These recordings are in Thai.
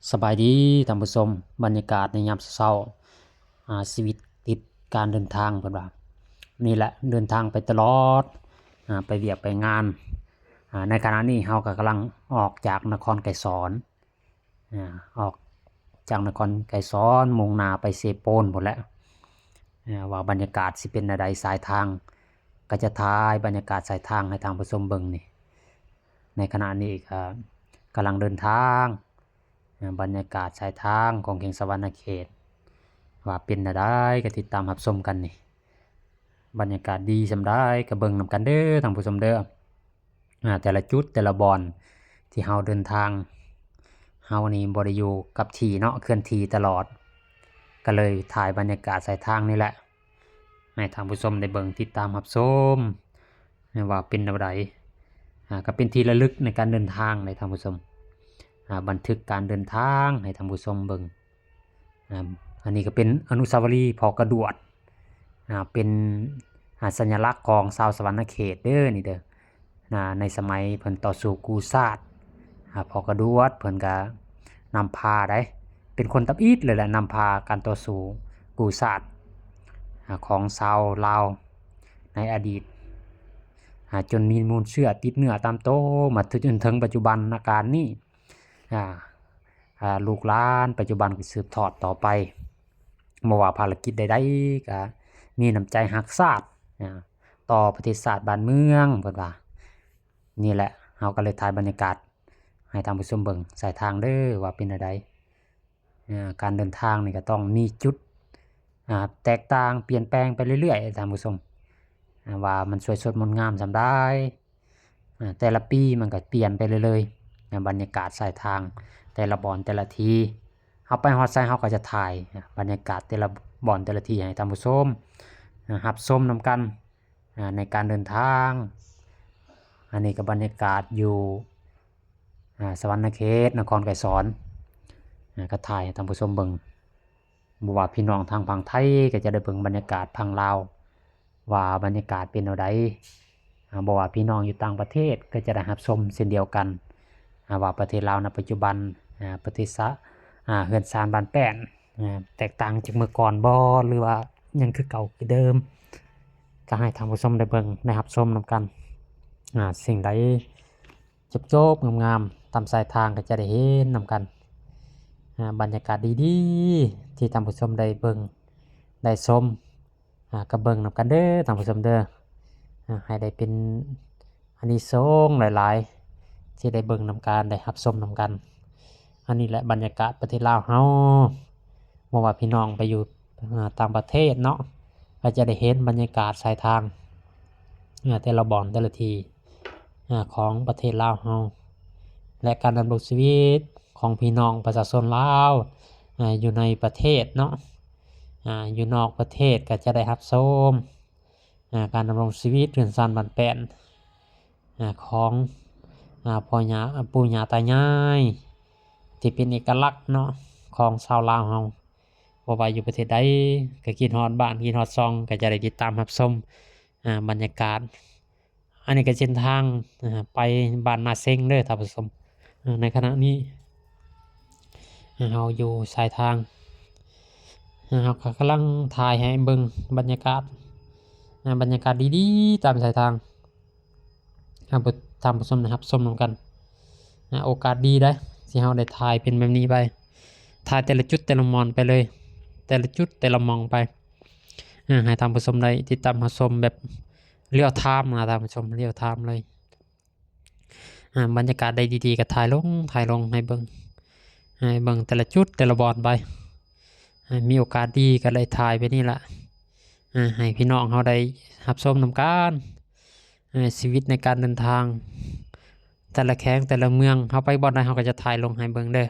สบายดีท่านผู้ชมบรรยากาศในยามเช้าชีวิตติดการเดินทางเพิ่นว่านี่แหละเดินทางไปตลอดไปเวียกไปงานในขณะนี้เฮาก็กำลังออกจากนครไกรสอนออกจากนครไกรสอนมุ่งหน้าไปเซโปนพุ่นแหละว่าบรรยากาศสิเป็นใดสายทางก็จะถ่ายบรรยากาศสายทางให้ทางผู้ชมเบิ่งนี่ในขณะนี้ก็กำลังเดินทางบรรยากาศชายทางของเขตสวรรณเขตว่าเป็นได้ก็ติดตามรับชมกันนี่บรรยากาศดีสำได้ก็เบิ่งนำกันเด้อท่านผู้ชมเด้อแต่ละจุดแต่ละบอนที่เฮาเดินทางเฮานี่บ่ได้อยู่กับที่เนาะเคลื่อนที่ตลอดก็เลยถ่ายบรรยากาศสายทางนี่แหละให้ท่านผู้ชมได้เบิ่งติดตามรับชมว่าเป็นแนวใดก็เป็นที่ระลึกในการเดินทางในท่านผู้ชมบันทึกการเดินทางให้ท่านผู้ชมเบิ่งอันนี้ก็เป็นอนุสาวรีย์พอกระดวดเป็นสัญลักษณ์ของชาวสวรรณเขตเด้อนี่เด้อในสมัยเพิ่นต่อสู้กูซาดพอกระดวดเพิ่นก็นำพาได้เป็นคนตับอีดเลยแหละนำพาการต่อสู้กูซาดของชาวลาวในอดีตจนมีมูลเชื่อติดเนื้อตามโตมาจนถึงปัจจุบันอาการนี้ลูกหลานปัจจุบันก็สืบทอดต่อไปบ่ว่าภารกิจใดๆก็มีน้ำใจรักชาติต่อประเทศชาติบ้านเมืองเพิ่นว่านี่แหละเฮาก็เลยถ่ายบรรยากาศให้ท่านผู้ชมเบิ่งสายทางเด้อว่าเป็นจังไดการเดินทางนี่ก็ต้องมีจุดแตกต่างเปลี่ยนแปลงไปเรื่อยๆท่านผู้ชมว่ามันสวยสดงดงามส่ำใดแต่ละปีมันก็เปลี่ยนไปเรื่อยๆบรรยากาศสายทางแต่ละบอนแต่ละทีเฮาไปฮอดไสเฮาก็จะถ่ายบรรยากาศแต่ละบอนแต่ละทีให้ท่านผู้ชมรับชมนำกันในการเดินทางอันนี้ก็บรรยากาศอยู่สวรรณเขตนครไกรสอนก็ถ่ายให้ท่านผู้ชมเบิ่งบ่ว่าพี่น้องทางฝั่งไทยก็จะได้เบิ่งบรรยากาศฝั่งลาวว่าบรรยากาศเป็นแนวใดบ่ว่าพี่น้องอยู่ต่างประเทศก็จะได้รับชมเช่นเดียวกันว่าประเทศลาวณปัจจุบันประเทศเฮือนซานบ้านแป้นแตกต่างจากเมื่อก่อนบ่หรือว่ายังคือเก่าคือเดิมก็ให้ท่านผู้ชมได้เบิ่งได้รับชมนำกันสิ่งใดจบๆงามๆตามสายทางก็จะได้เห็นนำกันบรรยากาศดีๆที่ท่านผู้ชมได้เบิ่งได้ชมก็เบิ่งนำกันเด้อท่านผู้ชมเด้อให้ได้เป็นอานิสงส์หลายๆที่ได้เบิ่งนำกันได้รับชมนำกันอันนี้แหละบรรยากาศประเทศลาวเฮาบ่ว่าพี่น้องไปอยู่ต่างประเทศเนาะก็จะได้เห็นบรรยากาศสายทางแต่ละบ่อนแต่ละทีของประเทศลาวเฮาและการดำรงชีวิตของพี่น้องประชาชนลาวอยู่ในประเทศเนาะอยู่นอกประเทศก็จะได้รับชมการดำรงชีวิตเรือนซานบ้านแป้นของพ่อย่าปู่ย่าตายายที่เป็นเอกลักษณ์เนาะของชาวลาวเฮาบ่ว่าอยู่ประเทศใดก็คิดฮอดบ้านคิดฮอดช่องก็จะได้ติดตามรับชมบรรยากาศอันนี้ก็เส้นทางไปบ้านนาเซ็งเด้อท่านผู้ชมในขณะนี้เฮาอยู่สายทางเฮาก็กำลังถ่ายให้เบิ่งบรรยากาศดีๆตามสายทางให้ท่านผู้ชมนะครับชมนำกันโอกาสดีได้ที่เฮาได้ถ่ายเป็นแบบนี้ไปถ่ายแต่ละจุดแต่ละมอนไปเลยแต่ละจุดแต่ละมองไปให้ท่านผู้ชมได้ติดตามรับชมแบบเรียลไทม์นะท่านผู้ชมเรียลไทม์เลยบรรยากาศได้ดีๆก็ถ่ายลงให้เบิ่งแต่ละจุดแต่ละบอนไปมีโอกาสดีก็เลยถ่ายไปนี่แหละให้พี่น้องเขาได้รับชมนำกันชีวิตในการเดินทางแต่ละแข้งแต่ละเมืองเขาไปบ่อนใดเขาก็จะถ่ายลงให้เบิ่งเด้อ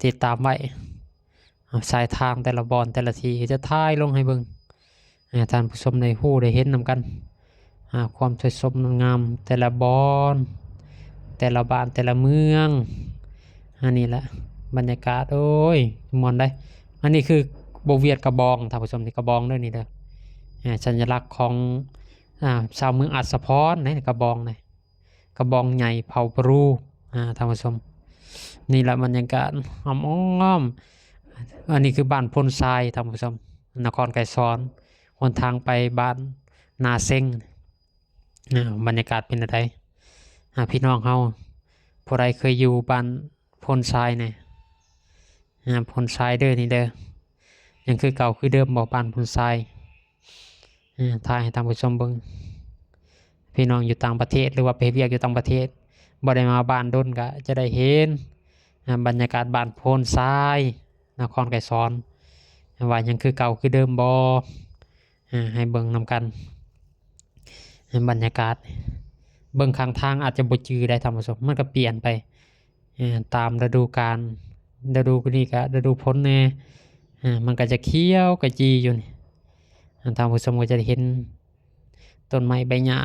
ติดตามไว้สายทางแต่ละบอนแต่ละทีจะถ่ายลงให้เบิ่งท่านผู้ชมได้ฮู้ได้เห็นนำกันความสวยสดงามแต่ละบอนแต่ละบ้านแต่ละเมืองอันนี้แหละบรรยากาศโอ้ยม่วนได้อันนี้คือโบเวียดกระบองท่านผู้ชมนี่กระบองด้วยนี่เด้อสัญลักษณ์ของชาวเมืองอัศพรในกระบองนี่กระบองใหญ่เผ่าปรูท่านผู้ชม นี่แหละบรรยากาศอ้อมๆอันนี้คือบ้านพลทรายท่านผู้ชมนครไกรสอนหนทางไปบ้านนาเซ็งบรรยากาศเป็นอะไรพี่น้องเฮาผู้ใดเคยอยู่บ้านพลทรายเนี่ยพลทรายเด้อนี่เด้อยังคือเก่าคือเดิมบ่บ้านพลทรายถ่ายให้ท่านผู้ชมเบิ่งพี่น้องอยู่ต่างประเทศหรือว่าไปเวียกอยู่ต่างประเทศบ่ได้มาบ้านดนก็จะได้เห็นบรรยากาศบ้านโพนทรายนครไกรสอนว่ายังคือเก่าคือเดิมบ่ให้เบิ่งนำกันบรรยากาศเบิ่งข้างทางอาจจะบ่จือได้ท่านผู้ชมมันก็เปลี่ยนไปตามฤดูกาลฤดูนี้ก็ฤดูฝนแน่มันก็จะเขียวกระจีอยู่นี่ท่านผู้ชมก็จะได้เห็นต้นไม้ใบหญ้า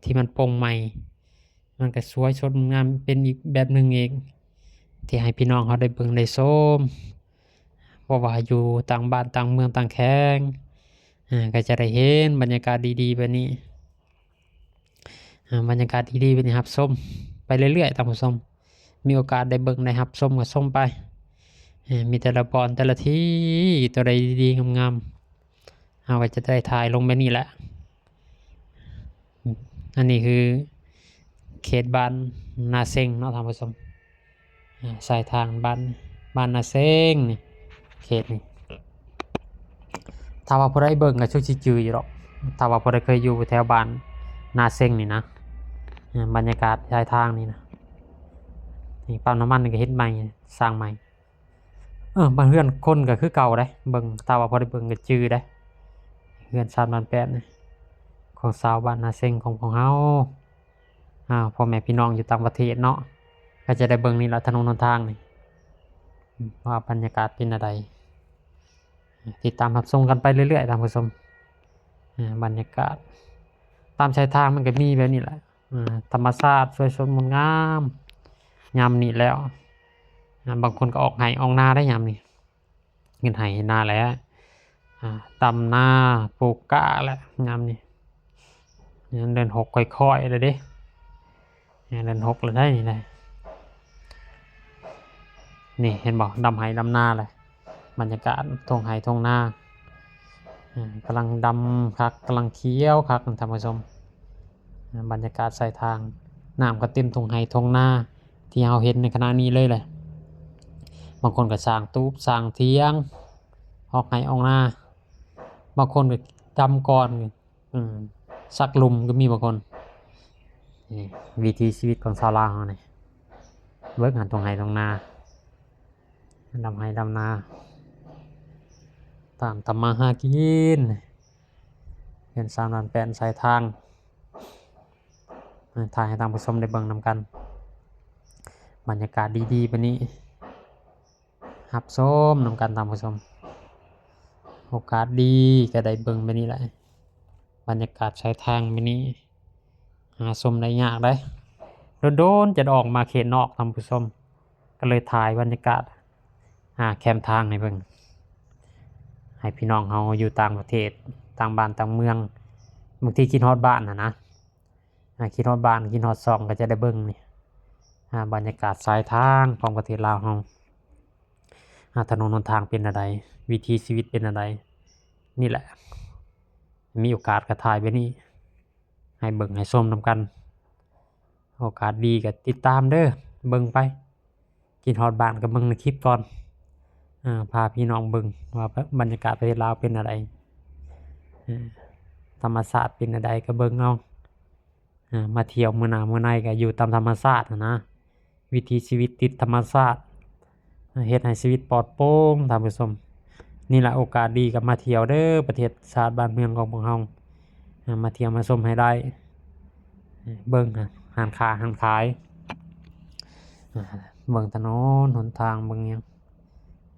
ที่มันโปร่งใหม่มันก็สวยสดงามเป็นอีกแบบหนึ่งเองที่ให้พี่น้องเขาได้เบิ่งได้ชมเพราะว่าอยู่ต่างบ้านต่างเมืองต่างแข้งก็จะได้เห็นบรรยากาศดีๆแบบนี้บรรยากาศดีๆแบบนี้ครับชมไปเรื่อยๆท่านผู้ชมมีโอกาสได้เบิ่งได้รับชมก็ชมไปมีแต่ละบอนแต่ละที่ตัวใดดีๆงามๆเอาไว้จะได้ถ่ายลงไปนี่แหละอันนี้คือเขตบ้านนาเซ็งเนาะท่านผู้ชมสายทางบ้านนาเซ็งนี่เขตนี่ถ้าว่าผู้ใดเบิ่งก็ชุกสิจืออยู่หรอกถ้าว่าผู้ใดเคยอยู่แถวบ้านนาเซ็งนี่นะบรรยากาศสายทางนี่นะนี่ปั๊มน้ำมันนี่ก็เฮ็ดใหม่สร้างใหม่บางเฮือนคนก็คือเก่าได้เบิ่งถ้าว่าผู้ใดเบิ่งก็จือได้เฮือนชาติบ้านแปดนี่ของชาวบ้านนาเซ็งของเฮาพ่อแม่พี่น้องอยู่ต่างประเทศเนาะก็จะได้เบิ่งนี่ละถนนหนทางนี่ว่าบรรยากาศเป็นอะไรติดตามรับชมกันไปเรื่อยๆท่านผู้ชมบรรยากาศตามชายทางมันก็มีแบบนี้แหละธรรมชาติสวยสดงดงามยามนี้แล้วบางคนก็ออกไห้ออกนาได้ยามนี้เงินไห้นาแล้วตำนาปลูกกะแล้วยามนี้เดือน6ค่อยๆเลยเด้เดือน6เลยได้นี่เลยนี่เห็นบอกดำไห้ดำนาเลยบรรยากาศทงไห้ทงนากำลังดำคักกำลังเคี้ยวคักท่านผู้ชมบรรยากาศใส่ทางน้ำก็เต็มทงไห้ทงนาที่เราเห็นในขณะนี้เลยแหละบางคนก็สร้างตูบสร้างเทียงออกไห้ออกนาบางคนก็ดำก่อนซักลุมก็มีบางคนนี่วิถีชีวิตของชาวลาวเนี่ยเวิร์กหันตรงไห้ตรงนาดำไห้ดำนาตามทำมาหากินเป็นสามล้านแปดสายทางถ่ายให้ทางผู้ชมได้เบิ่งนำกันบรรยากาศดีๆแบบนี้หับชมนำกันทางผู้ชมโอกาสดีก็ได้เบิ่งแบบนี้แหละบรรยากาศสายทางแบบนี้หาชมได้ยากได้โดนๆจะออกมาเขตนอกทางผู้ชมก็เลยถ่ายบรรยากาศแคมทางให้เบิ่งให้พี่น้องเฮาอยู่ต่างประเทศต่างบ้านต่างเมืองบางทีคิดฮอดบ้านนะคิดฮอดบ้านคิดฮอดซองก็จะได้เบิ่งนี่บรรยากาศสายทางของประเทศลาวเฮาถนนหนทางเป็นอะไรวิถีชีวิตเป็นอะไรนี่แหละมีโอกาสก็ถ่ายไปนี่ให้เบิ่งให้ชมนำกันโอกาสดีก็ติดตามเด้อเบิ่งไปคิดฮอดบ้านก็เบิ่งในคลิปก่อนพาพี่น้องเบิ่งว่าบรรยากาศประเทศลาวเป็นอะไรธรรมชาติเป็นอะไรก็เบิ่งเอามาเที่ยวมื้อหน้ามื้อในก็อยู่ตามธรรมชาตินะวิถีชีวิตติดธรรมชาติเฮ็ดให้ชีวิตปลอดโปร่งท่านผู้ชมนี่แหละโอกาสดีกับมาเที่ยวเด้อประเทศชาติบ้านเมืองของพวกเรามาเที่ยวมาชมให้ได้เบิ่งหานค้าหานขายเบิ่งถนนหนทางเบิ่งหยัง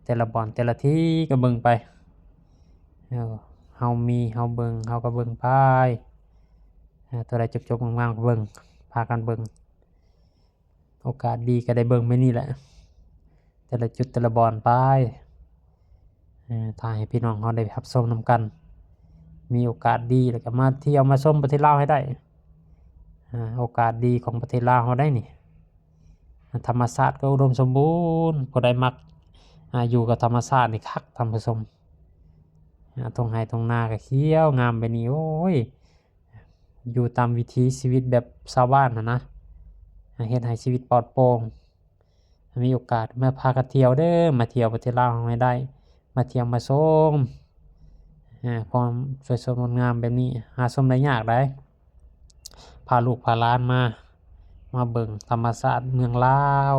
แต่ละบ่อนแต่ละที่ก็เบิ่งไปเฮาเบิ่งเฮาก็เบิ่งไปตัวใดจบๆงามๆก็เบิ่งพากันเบิ่งโอกาสดีก็ได้เบิ่งไปนี่แหละแต่ละจุดแต่ละบ่อนไปถ่ายให้พี่น้องเฮาได้รับชมนำกันมีโอกาสดีแล้วก็มาเที่ยวมาชมประเทศลาวให้ได้โอกาสดีของประเทศลาวเฮาได้นี่ ธรรมชาติก็อุดมสมบูรณ์ผู้ใดมักอยู่กับธรรมชาตินี่คักท่านผู้ชมทงไห้ทงนาก็เขียวงามไปนี่โอ้ยอยู่ตามวิถีชีวิตแบบชาวบ้านนะเฮ็ดให้ชีวิตปลอดโปร่งมีโอกาสมาพากันเที่ยวเด้อมาเที่ยวประเทศลาวให้ได้มาเที่ยวมาชมความสวยสดงดงามแบบนี้หาชมได้ยากได้พาลูกพาหลานมาเบิ่งธรรมชาติเมืองลาว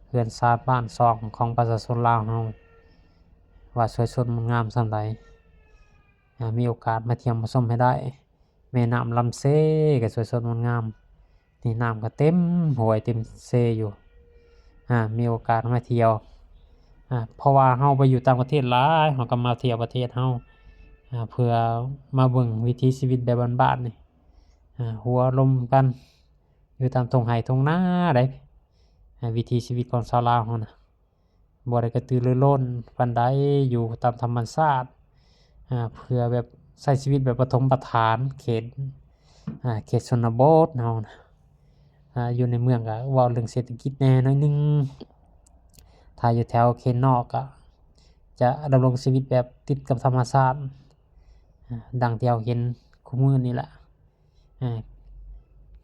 เรือนชานบ้านซองของประชาชนลาวเฮาว่าสวยสดงดงามส่ำใดมีโอกาสมาเที่ยวมาชมให้ได้แม่น้ำลำเซก็สวยสดงดงามนี่น้ำก็เต็มห้วยเต็มเซอยู่มีโอกาสมาเที่ยวเพราะว่าเฮาไปอยู่ต่างประเทศหลายเฮาก็มาเที่ยวประเทศเฮาเพื่อมาเบิ่งวิถีชีวิตแบบบ้านๆนี่หัวลมกันอยู่ตามทุ่งไร่ทุ่งนาได้วิถีชีวิตของชาวลาวเฮานะบ่ได้กระตือรือร้นปานใดอยู่ตามธรรมชาติเพื่อแบบใช้ชีวิตแบบปฐมประถานเขตชนบทเฮานะอยู่ในเมืองก็เว้าเรื่องเศรษฐกิจแหน่หน่อยหนึ่งถ้าอยู่แถวเขตนอกก็จะดำรงชีวิตแบบติดกับธรรมชาติดังที่เราเห็นคุมื้อนี้แหละ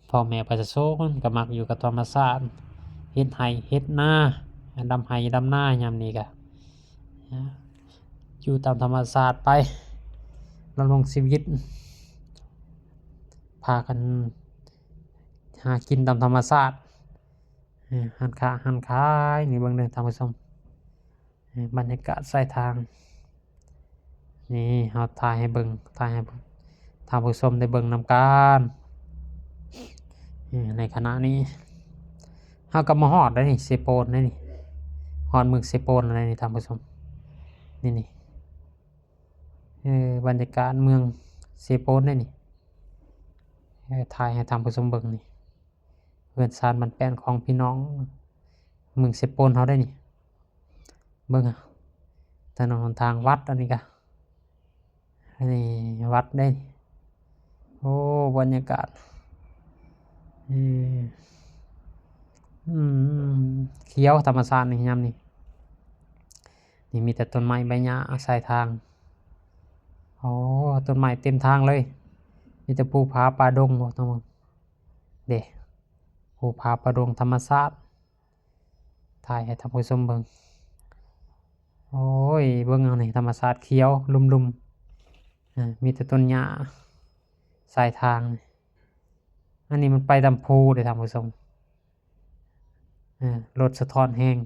พ่อแม่ประชาชนก็มักอยู่กับธรรมชาติเฮ็ดไร่เฮ็ดนาดำไร่ดำนายามนี้ก็อยู่ตามธรรมชาติไปดำรงชีวิตพากันหากินตามธรรมชาติหันขายนี่เบิ่งเด้อท่านผู้ชมบรรยากาศชายทางนี่เฮาถ่ายให้เบิ่งท่านผู้ชมได้เบิ่งนำกันในขณะนี้เฮาก็มาฮอดแล้วนี่เซโปนนี่ฮอดเมืองเซโปนอะไรนี่ท่านผู้ชมนี่บรรยากาศเมืองเซโปนนี่ถ่ายให้ท่านผู้ชมเบิ่งนี่เรือนชานบ้านแป้นของพี่น้องเมืองเซโปนเฮาได้นี่เบิ่งถนนหนทางวัดอันนี้ก็นี่วัดได้โอ้บรรยากาศเขียวธรรมชาตินี่ยามนี้นี่มีแต่ต้นไม้ใบหญ้าชายทางโอ้ต้นไม้เต็มทางเลยมีแต่ภูผาป่าดงบ่ทั้งหมดเด้ภูผาป่าดงธรรมชาติถ่ายให้ท่านผู้ชมเบิ่งโอ้ยเบิ่งเอานี่ธรรมชาติเขียวลุ่มๆมีแต่ต้นหญ้าชายทางอันนี้มันไปตามภูเด้ท่านผู้ชมรถสะท้อนแห้ง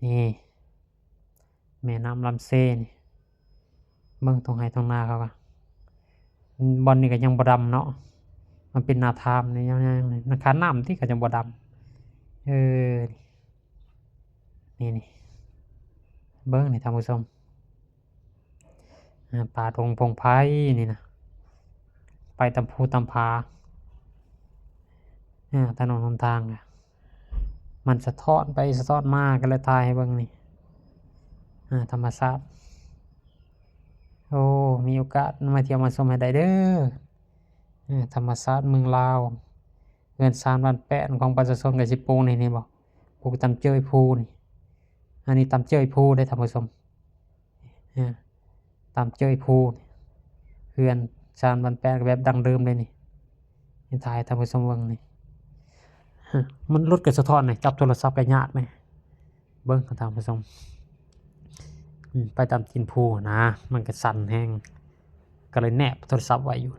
นี่แม่น้ำลำเซนี่เบิ่งตรงไห้ตรงนาเขาก็บ่อนนี่ก็ยังบ่ดำเนาะมันเป็นนาทามนี่ยังนาคาน้ำที่ก็ยังบ่ดำนี่เบิ่งนี่ท่านผู้ชมป่าดงพงไผ่นี่นะไปตามภูตามผาถนนหนทางมันสะท้อนไปสะท้อนมาก็เลยถ่ายให้เบิ่งนี่ธรรมชาติโอ้มีโอกาสมาเที่ยวมาชมให้ได้เด้อธรรมชาติเมืองลาวเรือนชานบ้านแป้นของประชาชนก็สิปลูกนี่บ่ปลูกตามเจ้ยภูนี่อันนี้ตามเจ้ยภูได้ท่านผู้ชมตามเจ้ยภูเรือนชานบ้านแป้นแบบดั้งเดิมเลยนี่ถ่ายท่านผู้ชมเบิ่งนี่มันรถก็สะท้อนนี่จับโทรศัพท์ก็ยากนี่เบิ่งท่านผู้ชมไปตามตีนภูนะมันก็สั่นแห้งก็เลยแนบโทรศัพท์ไว้อยู่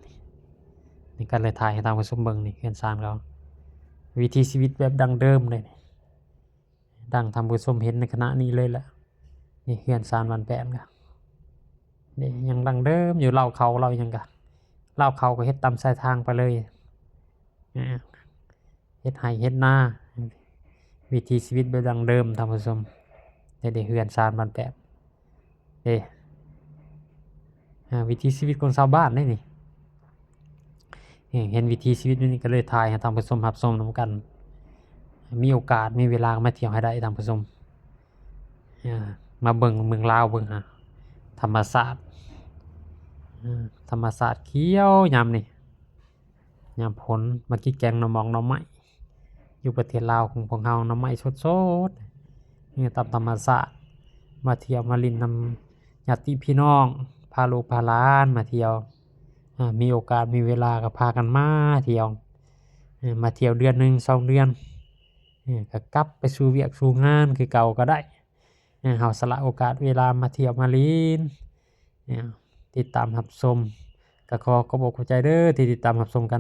นี่ก็เลยถ่ายให้ท่านผู้ชมเบิ่งนี่เรือนชานเขาวิถีชีวิตแบบดั้งเดิมเลยดังท่านผู้ชมเห็นในขณะนี้เลยแหละนี่เรือนชานบ้านแป้นก็นี่ยังดั้งเดิมอยู่เล่าเขาเรายังก็เล่าเขาก็เฮ็ดตามสายทางไปเลยเฮ็ดไร่เฮ็ดนาวิถีชีวิตแบบดั้งเดิมท่านผู้ชมได้เรือนชานบ้านแป้นวิถีชีวิตของชาวบ้านนี่เห็นวิถีชีวิตนี่ก็เลยถ่ายให้ท่านผู้ชมรับชมนำกันมีโอกาสมีเวลามาเที่ยวให้ได้ท่านผู้ชมมาเบิ่งเมืองลาวเบิ่งธรรมชาติเขียวยามนี่ยามฝนมากินแกงหน่อหมองหน่อไม้ อยู่ประเทศลาวของพวกเฮาน้ำไม้สดๆนี่ตามธรรมชาติมาเที่ยวมาลิ้นนำญาติพี่น้องพาลูกพาหลานมาเที่ยวมีโอกาสมีเวลาก็พากันมาเที่ยวมาเที่ยวเดือนหนึ่ง2 เดือนก็กลับไปสู่เวียกสู่งานคือเก่าก็ได้เฮาสละโอกาสเวลามาเที่ยวมาลิ้นติดตามรับชมก็ขอขอบอกขอบใจเด้อที่ติดตามรับชมกัน